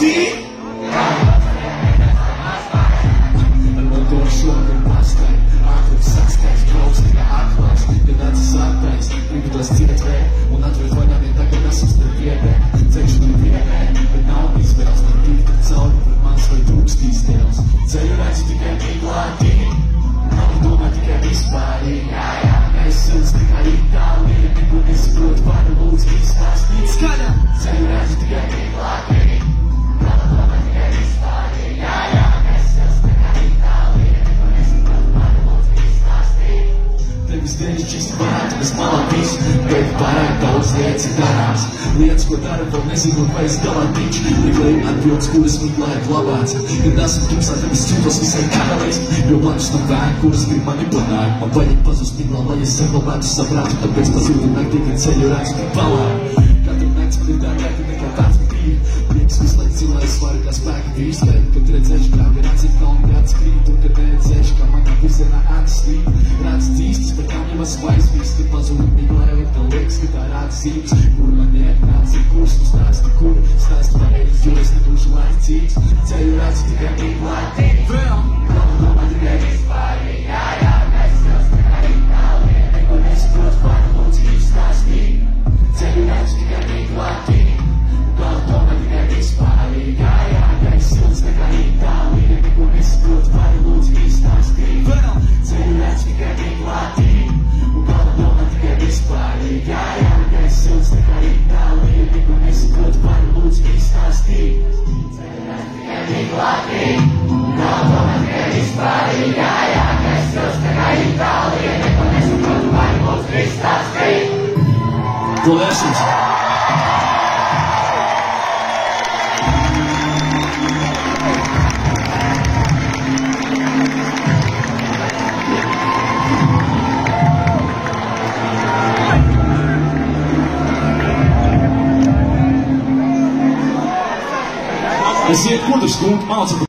die durchschlagen Bastei, Atem, Sackstein, glaubst du, der Aquas, der ganze Sackteis, wie du das Ziel trägst, und hat wir von einem Tag, das uns der Werte, zeigst du die Werte, genau dies wär's, den Gift der Zauber, und man soll tust dies Deus, sei du reizig, die Geld, die Guardi, aber du mal die Geld, die Spari, es ist die Kalita, wie die Bundesblut, war du uns, ist das nichts, keiner, sei du reizig, die Geld, die Guardi, aber du mal die Geld, die Spari, Здесь чисто барат, без молодец, как барак, daudz lietas ir darāms. Lietas, ko dara, vēl nezinu, vai es galantīč. Meklēju atbildes, kuras meklēju glabāts. Kad esmu tumsā, tad es jūtos visai karalīs. Jo blakus tam vēju, kuras grib manipulēt. Man vajag pazust miglā, lai es saglabātu saprātu. Tāpēc pazudu naktī, kad ceļu redzu, ka palāju. Katru nakts man ir dārgāka nekā tāds man ir. Prieks vislaik cilvēks varu kā spēka vīrs. Kad redzēšu, kā ir atsīt kalni gads krīt. Un kad neredzēšu, kā manā virzienā atslīt. Redz dzīstis, par kām jau esmu aizvīst. Kad pazudu miglā, kā liekas, ka tā rāda zīmes. Kur man neatnāc ir kurs, nu stāsti kur. Stāsti pareizi, jo es nebūšu laicīgs. Ceļu redzu tikai miglā. Vēl! Domā tikai vispār, jā, mēs jūs nekā Itālija. Neko nesaprot, pār lūdzu izstāstīt. Ceļu redzu tikai miglā. Domā tikai vispār, jā, mēs jūs nekā Itālija. Neko nesaprot, pār lūdzu izstāstīt. Vēl! Ceļu redzu tikai miglā. Domā tikai vispār, jā, mēs jūs nekā Itālija. Neko nesaprot, pār lūdzu izstāstīt. Ceļu redzu tikai miglā. Domā tikai vispār, jā, mēs jūs nekā Itālija. Neko nesaprot, pār lūdzu izstāstīt. Paldies! Es iet, ko tu skumti mācīt?